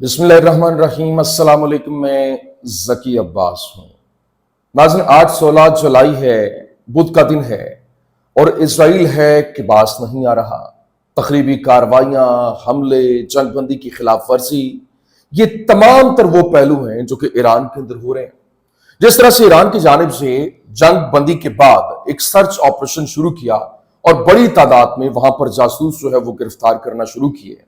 बिस्मिल्लाहिर्रहमानिर्रहीम। अस्सलाम वालेकुम। मैं ज़की अब्बास हूँ। नाज़रीन, आज 16 जुलाई है, बुध का दिन है और इसराइल है कि बास नहीं आ रहा। तखरीबी कार्रवाइयाँ, हमले, जंगबंदी की खिलाफ वर्जी, ये तमाम तर वो पहलू हैं जो कि ईरान के अंदर हो रहे हैं। जिस तरह से ईरान की जानिब से जंग बंदी के बाद एक सर्च ऑपरेशन शुरू किया और बड़ी तादाद में वहां पर जासूस जो है वो गिरफ्तार करना शुरू किए,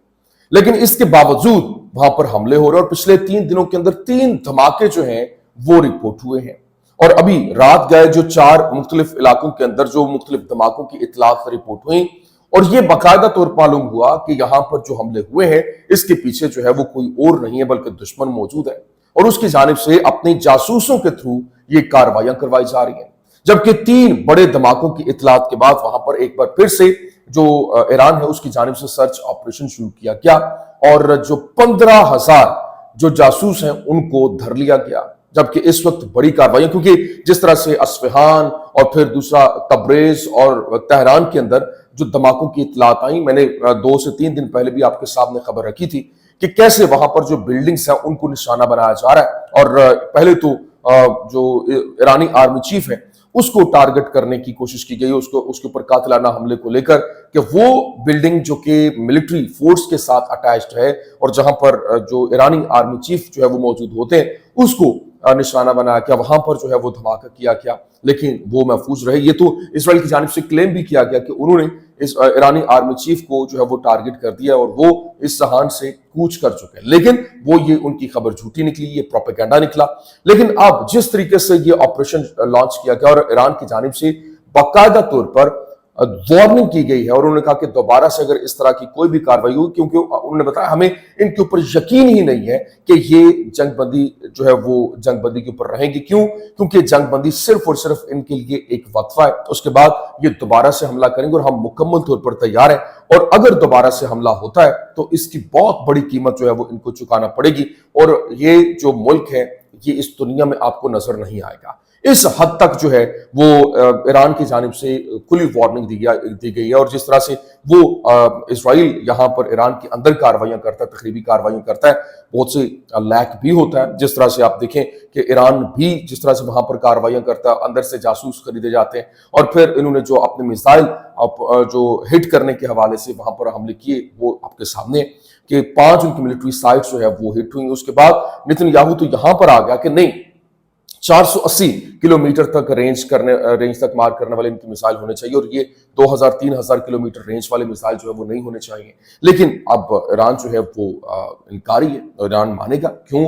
लेकिन इसके बावजूद वहां पर हमले हो रहे हैं और पिछले 3 दिनों के अंदर 3 धमाके जो हैं वो रिपोर्ट हुए हैं। और अभी रात गए जो 4 मुख्तलिफ इलाकों के अंदर जो मुख्तलिफ धमाकों की इतलात रिपोर्ट हुई और ये बाकायदा तौर पर मालूम हुआ कि यहां पर जो हमले हुए हैं इसके पीछे जो है वो कोई और नहीं है बल्कि दुश्मन मौजूद है और उसकी जानिब से अपने जासूसों के थ्रू ये कार्रवाइयां करवाई जा रही हैं। जबकि 3 बड़े धमाकों की इतलात के बाद वहां पर एक बार फिर से जो ईरान है उसकी जानिब से सर्च ऑपरेशन शुरू किया गया और जो 15,000 जो जासूस हैं उनको धर लिया गया। जबकि इस वक्त बड़ी कार्रवाई, क्योंकि जिस तरह से अस्फहान और फिर दूसरा तबरेज और तेहरान के अंदर जो धमाकों की इतलात आई, मैंने 2 से 3 दिन पहले भी आपके सामने खबर रखी थी कि कैसे वहां पर जो बिल्डिंग्स हैं उनको निशाना बनाया जा रहा है और पहले तो जो ईरानी आर्मी चीफ है उसको टारगेट करने की कोशिश की गई, उसके ऊपर कातिलाना हमले को लेकर कि वो बिल्डिंग जो कि मिलिट्री फोर्स के साथ अटैच्ड है और जहां पर जो ईरानी आर्मी चीफ जो है वो मौजूद होते हैं उसको निशाना बनाया गया, वहां पर जो है वो धमाका किया गया, लेकिन वो महफूज रहे। ये तो इसराइल की जानिब से क्लेम भी किया गया कि उन्होंने इस ईरानी आर्मी चीफ को जो है वो टारगेट कर दिया और वो इस सहान से कूच कर चुके हैं, लेकिन वो ये उनकी खबर झूठी निकली, ये प्रोपेगेंडा निकला। लेकिन अब जिस तरीके से ये ऑपरेशन लॉन्च किया गया और ईरान की जानिब से बाकायदा तौर पर वार्निंग की गई है और उन्होंने कहा कि दोबारा से अगर इस तरह की कोई भी कार्रवाई हुई, क्योंकि उन्होंने बताया हमें इनके ऊपर यकीन ही नहीं है कि ये जंगबंदी जो है वो जंगबंदी के ऊपर रहेगी। क्योंकि जंगबंदी सिर्फ और सिर्फ इनके लिए एक वक्फा है, उसके बाद ये दोबारा से हमला करेंगे और हम मुकम्मल तौर पर तैयार हैं और अगर दोबारा से हमला होता है तो इसकी बहुत बड़ी कीमत जो है वो इनको चुकाना पड़ेगी और ये जो मुल्क है ये इस दुनिया में आपको नजर नहीं आएगा। इस हद तक जो है वो ईरान की जानिब से खुली वार्निंग दी गई है और जिस तरह से वो इसराइल यहाँ पर ईरान के अंदर कार्रवाइयां करता है, तकरीबी कार्रवाइयां करता है, बहुत से लैक भी होता है। जिस तरह से आप देखें कि ईरान भी जिस तरह से वहां पर कार्रवाइयां करता है, अंदर से जासूस खरीदे जाते हैं और फिर इन्होंने जो अपने मिसाइल जो हिट करने के हवाले से वहां पर हमले किए वो आपके सामने है कि 5 उनकी मिलिट्री साइट्स जो है वो हिट हुई। उसके बाद नेतन्याहू तो यहां पर आ गया कि नहीं, 480 किलोमीटर तक रेंज तक मार करने वाले इनकी मिसाइल होने चाहिए और ये 2000-3000 किलोमीटर रेंज वाले मिसाइल जो है वो नहीं होने चाहिए। लेकिन अब ईरान जो है वो इनकारी है और ईरान मानेगा क्यों?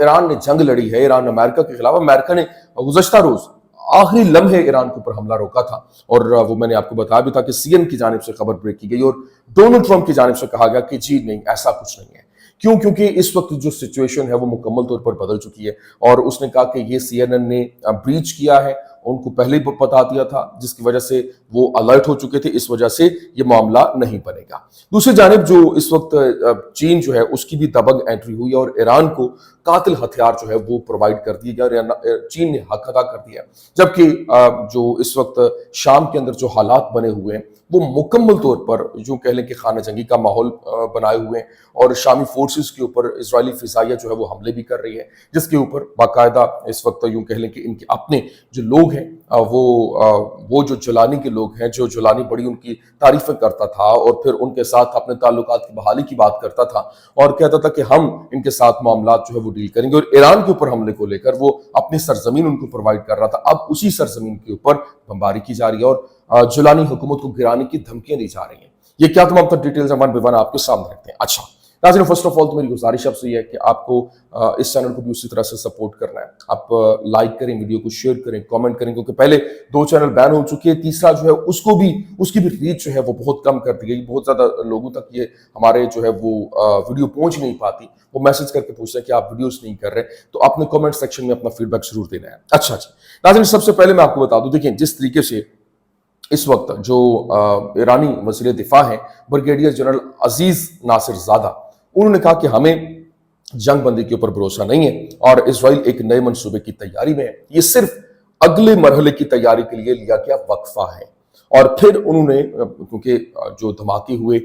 ईरान ने जंग लड़ी है, ईरान अमेरिका के खिलाफ। अमेरिका ने गुज़श्ता रोज आखिरी लम्हे ईरान के ऊपर हमला रोका था और वो मैंने आपको बताया भी था कि CNN की जानिब से खबर ब्रेक की गई और डोनाल्ड ट्रंप की जानिब से कहा गया कि जी नहीं, ऐसा कुछ नहीं है। क्योंकि इस वक्त जो सिचुएशन है वो मुकम्मल तौर पर बदल चुकी है और उसने कहा कि ये CNN ने ब्रीच किया है, उनको पहले ही बता दिया था जिसकी वजह से वो अलर्ट हो चुके थे, इस वजह से ये मामला नहीं बनेगा। दूसरी जानिब जो इस वक्त चीन जो है उसकी भी दबंग एंट्री हुई और ईरान को कातिल हथियार जो है वो प्रोवाइड कर दिए गए और चीन ने हक अदा कर दिया। जबकि जो इस वक्त शाम के अंदर जो हालात बने हुए हैं वो मुकम्मल तौर पर यूं कह लें कि खाना जंगी का माहौल बनाए हुए हैं और शामी फोर्सेस के ऊपर इजरायली फिजाइया जो है वो हमले भी कर रही है, जिसके ऊपर बाकायदा इस वक्त यूं कह लें कि इनके अपने जो लोग हैं वो जो जुलानी के लोग हैं, जो जुलानी बड़ी उनकी तारीफें करता था और फिर उनके साथ अपने ताल्लुकात की बहाली की बात करता था और कहता था कि हम इनके साथ मामलात जो है वो डील करेंगे और ईरान के ऊपर हमले को लेकर वो अपनी सरजमीन उनको प्रोवाइड कर रहा था। अब उसी सरजमीन के ऊपर बमबारी की जा रही है और जुलानी हुकूमत को गिराने की धमकियां दी जा रही हैं। ये क्या तमाम डिटेल्स वन बाय वन आपके सामने रखते हैं। अच्छा नाज़रीन, फर्स्ट ऑफ ऑल तो मेरी गुजारिश आपसे ये है कि आपको इस चैनल को भी उसी तरह से सपोर्ट करना है। आप लाइक करें, वीडियो को शेयर करें, कमेंट करें, क्योंकि पहले 2 चैनल बैन हो चुके हैं, तीसरा जो है उसकी भी रीच जो है वो बहुत कम कर दी गई। बहुत ज्यादा लोगों तक ये हमारे जो है वो वीडियो पहुंच नहीं पाती, वो मैसेज करके पूछते हैं कि आप वीडियोस नहीं कर रहे, तो आपने कमेंट सेक्शन में अपना फीडबैक जरूर देना है। अच्छा जी नाज़रीन, सबसे पहले मैं आपको बता दूं, देखिए जिस तरीके से इस वक्त जो ईरानी वज़ीर दिफा हैं ब्रिगेडियर जनरल अजीज नासिर ज़ादा, उन्होंने कहा कि हमें जंग बंदी के ऊपर भरोसा नहीं है और इसराइल एक नए मंसूबे की तैयारी में है। ये सिर्फ अगले मरहले की तैयारी के लिए लिया गया वक्फा है। और फिर उन्होंने, क्योंकि जो धमाके हुए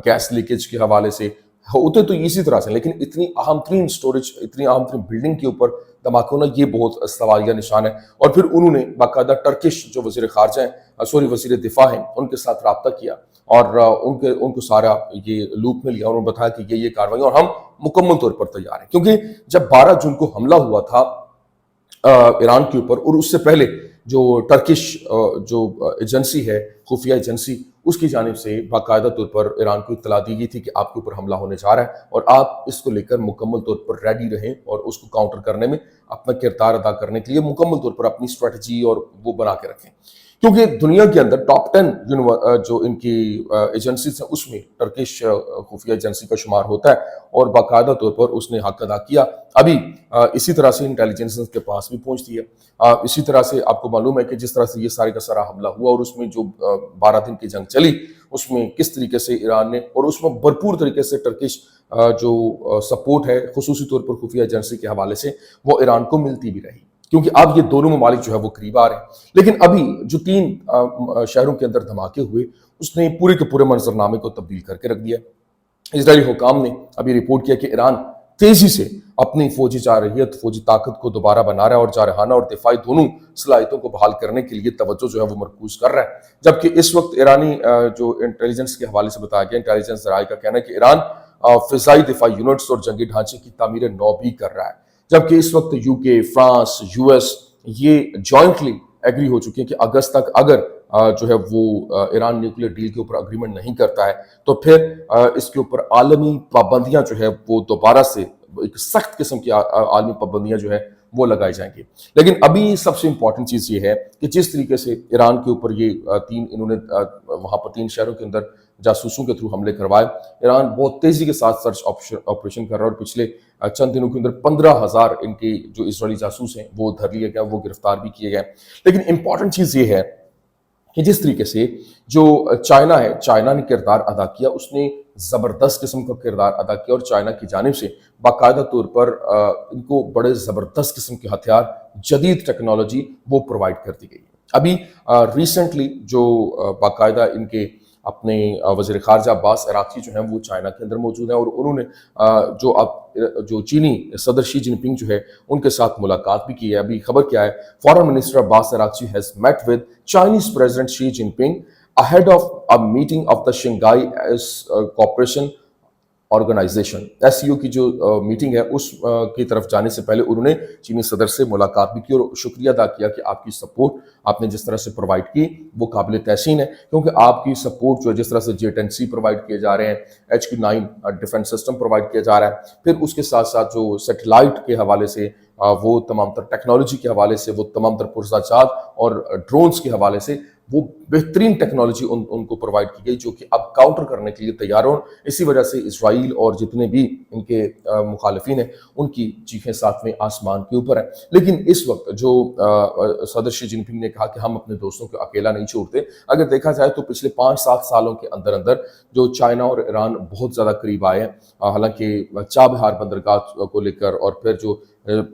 गैस लीकेज के हवाले से ہوتے تو اسی طرح سے، لیکن اتنی اہم ترین اسٹوریج، اتنی اہم ترین بلڈنگ کے اوپر دھماکہ ہونا، یہ بہت سوالیہ نشان ہے۔ اور پھر انہوں نے باقاعدہ ٹرکش جو وزیر خارجہ ہیں، وزیر دفاع ہیں، ان کے ساتھ رابطہ کیا اور ان کو سارا یہ لوپ میں لیا، اور انہوں نے بتایا کہ یہ کارروائی، اور ہم مکمل طور پر تیار ہیں۔ کیونکہ جب 12 جون کو حملہ ہوا تھا ایران کے اوپر، اور اس سے پہلے جو ٹرکش جو ایجنسی ہے، خفیہ ایجنسی، اس کی جانب سے باقاعدہ طور پر ایران کو اطلاع دی گئی تھی کہ آپ کے اوپر حملہ ہونے جا رہا ہے، اور آپ اس کو لے کر مکمل طور پر ریڈی رہیں، اور اس کو کاؤنٹر کرنے میں اپنا کردار ادا کرنے کے لیے مکمل طور پر اپنی اسٹریٹجی اور وہ بنا کے رکھیں۔ کیونکہ دنیا کے اندر ٹاپ 10 جو ان کی ایجنسیز ہیں، اس میں ٹرکش خفیہ ایجنسی کا شمار ہوتا ہے، اور باقاعدہ طور پر اس نے حق ادا کیا۔ ابھی اسی طرح سے انٹیلیجنس کے پاس بھی پہنچتی ہے۔ اسی طرح سے آپ کو معلوم ہے کہ جس طرح سے یہ سارے کا سارا حملہ ہوا، اور اس میں جو 12 دن کی جنگ چلی، اس میں کس طریقے سے ایران نے، اور اس میں بھرپور طریقے سے ٹرکش جو سپورٹ ہے خصوصی طور پر خفیہ ایجنسی کے حوالے سے، وہ ایران کو ملتی بھی رہی، کیونکہ اب یہ دونوں ممالک جو ہے وہ قریب آ رہے ہیں۔ لیکن ابھی جو 3 شہروں کے اندر دھماکے ہوئے، اس نے پورے کے پورے منظرنامے کو تبدیل کر کے رکھ دیا۔ اسرائیلی حکام نے ابھی رپورٹ کیا کہ ایران تیزی سے اپنی فوجی جارحیت، فوجی طاقت کو دوبارہ بنا رہا ہے، اور جارحانہ اور دفاعی دونوں صلاحیتوں کو بحال کرنے کے لیے توجہ جو ہے وہ مرکوز کر رہا ہے۔ جبکہ اس وقت ایرانی جو انٹیلیجنس کے حوالے سے بتایا گیا، انٹیلیجنس ذرائع کا کہنا ہے کہ ایران فضائی دفاعی یونٹس اور جنگی ڈھانچے کی تعمیر نو بھی کر رہا ہے۔ جبکہ اس وقت یو کے، فرانس، یو ایس یہ جوائنٹلی ایگری ہو چکے ہیں کہ اگست تک اگر جو ہے وہ ایران نیوکلیر ڈیل کے اوپر اگریمنٹ نہیں کرتا ہے، تو پھر اس کے اوپر عالمی پابندیاں جو ہے وہ دوبارہ سے ایک سخت قسم کی عالمی پابندیاں جو ہے وہ لگائی جائیں گی۔ لیکن ابھی سب سے امپورٹنٹ چیز یہ ہے کہ جس طریقے سے ایران کے اوپر یہ انہوں نے وہاں پر 3 شہروں کے اندر جاسوسوں کے تھرو حملے کروائے، ایران بہت تیزی کے ساتھ سرچ آپریشن کر رہا ہے، اور پچھلے چند دنوں کے اندر 15,000 ان کے جو اسرائیلی جاسوس ہیں وہ دھر لیے گئے، وہ گرفتار بھی کیے گئے۔ لیکن امپورٹنٹ چیز یہ ہے کہ جس طریقے سے جو چائنا نے کردار ادا کیا، اس نے زبردست قسم کا کردار ادا کیا، اور چائنا کی جانب سے باقاعدہ طور پر ان کو بڑے زبردست قسم کے ہتھیار، جدید ٹیکنالوجی وہ پرووائڈ کر دی گئی۔ ابھی ریسنٹلی جو باقاعدہ ان کے اپنے وزیر خارجہ عباس عراقچی جو ہیں وہ چائنا کے اندر موجود ہیں، اور انہوں نے جو چینی صدر شی جن پنگ جو ہے ان کے ساتھ ملاقات بھی کی ہے۔ ابھی خبر کیا ہے، foreign minister Abbas Araghchi has met with Chinese president Xi Jinping ahead of a meeting of the Shanghai Cooperation organisation SCO کی جو میٹنگ ہے اس کی طرف جانے سے پہلے انہوں نے چینی صدر سے ملاقات بھی کی، اور شکریہ ادا کیا کہ آپ کی سپورٹ آپ نے جس طرح سے پرووائڈ کی وہ قابل تحسین ہے، کیونکہ آپ کی سپورٹ جو ہے جس طرح سے J-10C پرووائڈ کیے جا رہے ہیں، HQ-9 ڈیفنس سسٹم پرووائڈ کیا جا رہا ہے، پھر اس کے ساتھ ساتھ جو سیٹلائٹ کے حوالے سے وہ تمام تر ٹیکنالوجی کے حوالے سے، وہ تمام تر پرزہ جات اور ڈرونز کے حوالے سے وہ بہترین ٹیکنالوجی ان کو پرووائڈ کی گئی، جو کہ اب کاؤنٹر کرنے کے لیے تیار ہوں۔ اسی وجہ سے اسرائیل اور جتنے بھی ان کے مخالفین ہیں ان کی چیخیں ساتویں آسمان کے اوپر ہیں۔ لیکن اس وقت جو صدر شی جن پنگ نے کہا کہ ہم اپنے دوستوں کو اکیلا نہیں چھوڑتے، اگر دیکھا جائے تو پچھلے 5-7 سالوں کے اندر جو چائنا اور ایران بہت زیادہ قریب آئے ہیں، حالانکہ چابہار بندرگاہ کو لے کر، اور پھر جو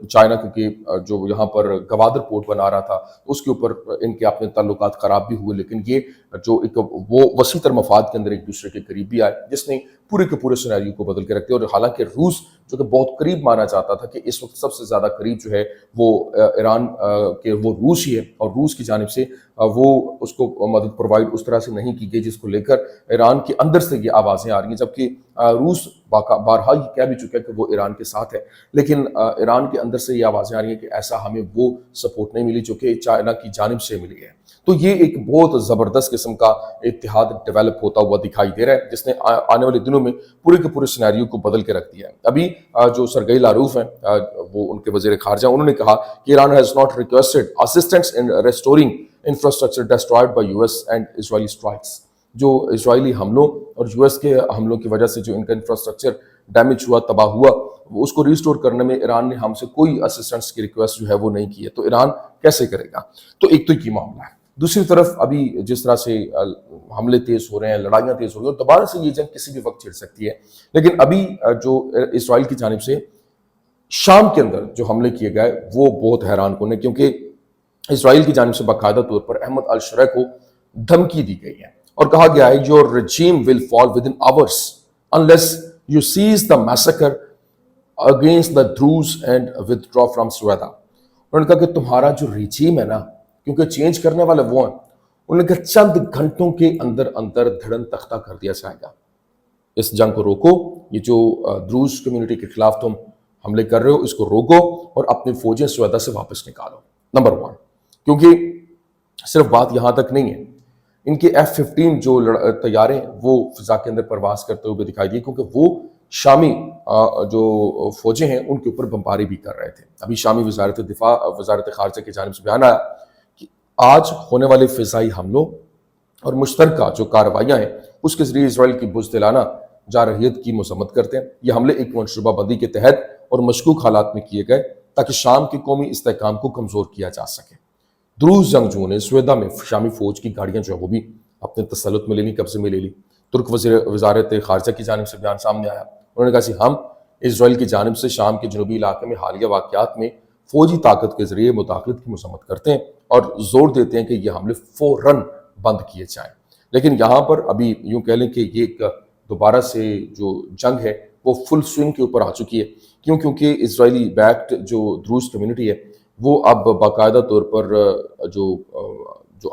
چائنا کیونکہ جو یہاں پر گوادر پورٹ بنا رہا تھا اس کے اوپر ان کے اپنے تعلقات خراب بھی ہوئے، لیکن یہ جو ایک وہ وسیع تر مفاد کے اندر ایک دوسرے کے قریب بھی آئے، جس نے پورے کے پورے سیناریو کو بدل کے رکھ دیا۔ اور حالانکہ روس جو کہ بہت قریب مانا جاتا تھا کہ اس وقت سب سے زیادہ قریب جو ہے وہ ایران کے وہ روس ہی ہے، اور روس کی جانب سے وہ اس کو مدد پرووائڈ اس طرح سے نہیں کی گئی جس کو لے کر ایران کے اندر سے یہ آوازیں آ رہی ہیں، جبکہ روس بارہا یہ کہہ بھی چکا ہے کہ وہ ایران کے ساتھ ہے، لیکن ایران کے اندر سے یہ آوازیں آ رہی ہیں کہ ایسا ہمیں وہ سپورٹ نہیں ملی جو کہ چائنا کی جانب سے ملی ہے۔ تو یہ ایک بہت زبردست قسم کا اتحاد ڈیولپ ہوتا ہوا دکھائی دے رہا ہے، جس نے آنے والے دنوں میں پورے کے پورے سیناریو کو بدل کے رکھ دیا ہے۔ ابھی جو سرگئی لاروف ہیں وہ ان کے وزیر خارجہ، انہوں نے کہا کہ Iran has not requested assistance in restoring infrastructure destroyed by US and Israeli strikes. جو اسرائیلی حملوں اور US کے حملوں کی وجہ سے جو ان کا انفراسٹرکچر ڈیمیج ہوا، تباہ ہوا، اس کو ریسٹور کرنے میں ایران نے ہم سے کوئی اسسٹنس کی ریکویسٹ جو ہے وہ نہیں کی ہے، تو ایران کیسے کرے گا؟ تو ایک تو یہ معاملہ ہے۔ دوسری طرف ابھی جس طرح سے حملے تیز ہو رہے ہیں، لڑائیاں تیز ہو رہی ہیں، اور دوبارہ سے یہ جنگ کسی بھی وقت چھڑ سکتی ہے، لیکن ابھی جو اسرائیل کی جانب سے شام کے اندر جو حملے کیے گئے وہ بہت حیران کن ہے، کیونکہ اسرائیل کی جانب سے باقاعدہ طور پر احمد الشرع کو دھمکی دی گئی ہے، اور کہا گیا ہے your regime will fall within hours unless You cease the massacre against the Druze and withdraw from Sweda. उन्होंने कहा कि तुम्हारा जो रिजीम है ना, क्योंकि चेंज करने वाले वो हैं, उन्होंने कहा चंद घंटों के अंदर अंदर धड़न तख्ता कर दिया जाएगा। इस जंग को रोको, ये जो द्रूज कम्युनिटी के खिलाफ तुम हमले कर रहे हो इसको रोको और अपनी फौजें स्वेदा से वापस निकालो। नंबर 1, क्योंकि सिर्फ बात यहां तक नहीं है, इनके F-15 जो तैयारे वो फिजा के अंदर परवास करते हुए दिखाई दिए, क्योंकि वो शामी जो फौजें हैं उनके ऊपर बमबारी भी कर रहे थे। अभी शामी वजारत दिफा, वजारत खारजा की जानिब से बयान आया कि आज होने वाले फिजाई हमलों और मुश्तरका जो कार्रवाइयाँ हैं उसके जरिए इसराइल की बुज़दिलाना जारहियत की मजम्मत करते हैं। ये हमले एक मनसूबा बंदी के तहत और मशकूक हालात में किए गए ताकि शाम की कौमी इस्तेहकाम को कमज़ोर किया जा सके। द्रूज जंगजुओं ने स्वेदा में शामी फौज की गाड़ियां जो है वो भी अपने तसल्लुत में ले ली, कब्जे में ले ली। तुर्क वजारत खारजा की जानिब से बयान सामने आया, उन्होंने कहा कि हम इसराइल की जानिब से शाम के जनूबी इलाके में हालिया वाक़यात में फौजी ताकत के जरिए मुदाखलत की मजम्मत करते हैं और जोर देते हैं कि ये हमले फौरन बंद किए जाएं। लेकिन यहाँ पर अभी यूँ कह लें कि ये एक दोबारा से जो जंग है वो फुल स्विंग के ऊपर आ चुकी है। क्यों? क्योंकि इसराइली बैक्ड जो द्रूज कम्युनिटी है वो अब बाकायदा तौर पर जो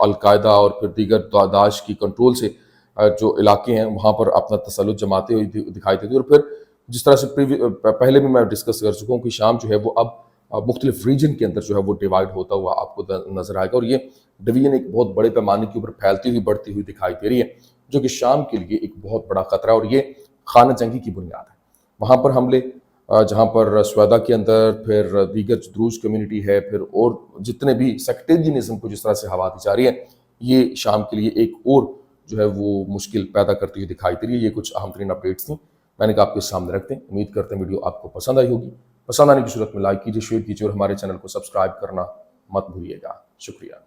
अलकायदा और फिर दीगर दाश की कंट्रोल से जो इलाके हैं वहाँ पर अपना तसल्लुत जमाते हुए दिखाई देती है। और फिर जिस तरह से पहले भी मैं डिस्कस कर चुका हूँ कि शाम जो है वो अब मुख्तलिफ रीजन के अंदर जो है वो डिवाइड होता हुआ आपको नजर आएगा और ये डिवीजन एक बहुत बड़े पैमाने के ऊपर फैलती हुई बढ़ती हुई दिखाई दे रही है, जो कि शाम के लिए एक बहुत बड़ा खतरा है और ये खाना जंगी की बुनियाद है। वहाँ पर हमले जहाँ पर स्वेदा के अंदर फिर दीगर द्रूज कम्युनिटी है, फिर और जितने भी सेक्टेरियनिज्म को जिस तरह से हवा दी जा रही है, ये शाम के लिए एक और जो है वो मुश्किल पैदा करती हुई दिखाई दे रही है। ये कुछ अहम तरीन अपडेट्स थी, मैंने कहा आपके सामने रखते हैं। उम्मीद करते हैं वीडियो आपको पसंद आई होगी। पसंद आने की सूरत में लाइक कीजिए, शेयर कीजिए और हमारे चैनल को सब्सक्राइब करना मत भूलिएगा। शुक्रिया।